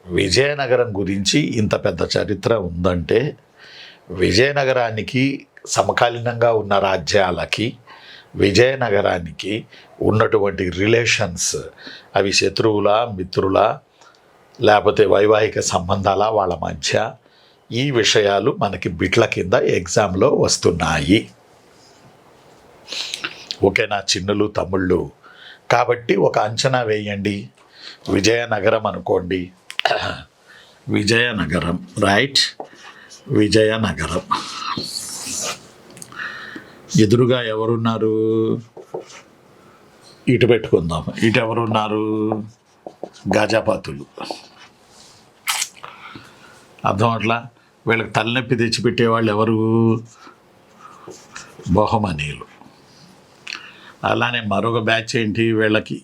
విజయనగరం గురించి ఇంత పెద్ద చరిత్ర ఉందంటే విజయనగరానికి సమకాలీనంగా ఉన్న రాజ్యాలకి విజయనగరానికి ఉన్నటువంటి రిలేషన్స్ అవి శత్రువుల మిత్రుల లేకపోతే వైవాహిక సంబంధాల వాళ్ళ మధ్య ఈ విషయాలు మనకి బిట్ల కింద ఎగ్జామ్లో వస్తున్నాయి. ఓకేనా చిన్నులు తమ్ముళ్ళు? కాబట్టి ఒక అంచనా వేయండి. విజయనగరం అనుకోండి, విజయనగరం రైట్. విజయనగరం ఎదురుగా ఎవరున్నారు? ఇటు పెట్టుకుందాం. ఇటు ఎవరున్నారు? గజపతులు. అర్థం అట్లా. వీళ్ళకి తలనొప్పి తెచ్చిపెట్టేవాళ్ళు ఎవరు? బహుమనీయులు. అలానే మరొక బ్యాచ్ ఏంటి వీళ్ళకి?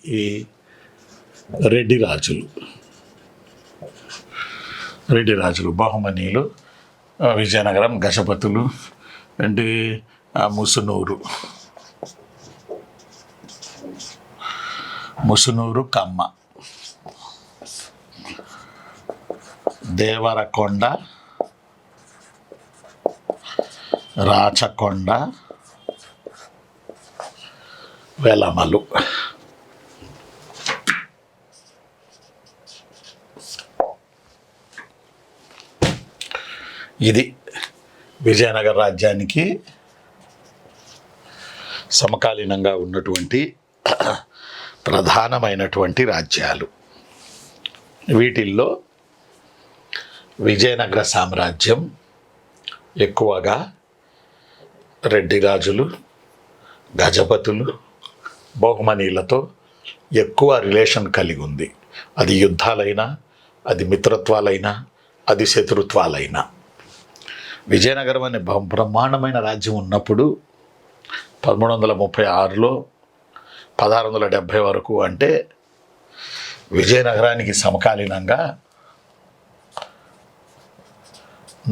రెడ్డి రాజులు. రెడ్డి రాజులు బహుమనీయులు. విజయనగరం గజపతులు అంటే ముసునూరు కమ్మ, దేవరకొండ, రాచకొండ, వెలమలు. ఇది విజయనగర రాజ్యానికి సమకాలీనంగా ఉన్నటువంటి ప్రధానమైనటువంటి రాజ్యాలు. వీటిల్లో విజయనగర సామ్రాజ్యం ఎక్కువగా రెడ్డి రాజులు, గజపతులు, బహుమనీలతో ఎక్కువ రిలేషన్ కలిగి ఉంది. అది యుద్ధాలైనా, అది మిత్రత్వాలైనా, అది శత్రుత్వాలైనా. విజయనగరం అనే బ్రహ్మాండమైన రాజ్యం ఉన్నప్పుడు 1336లో 1670 వరకు అంటే విజయనగరానికి సమకాలీనంగా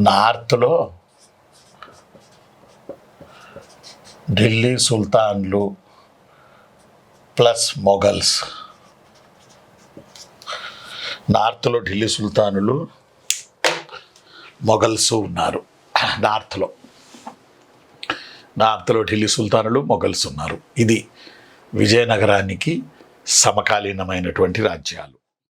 నార్త్లో ఢిల్లీ సుల్తాన్లు ప్లస్ మొఘల్స్. నార్త్లో ఢిల్లీ సుల్తానులు మొఘల్స్ ఉన్నారు. నార్త్లో ఢిల్లీ సుల్తానులు మొఘల్స్ ఉన్నారు. ఇది విజయనగరానికి సమకాలీనమైనటువంటి రాజ్యాలు.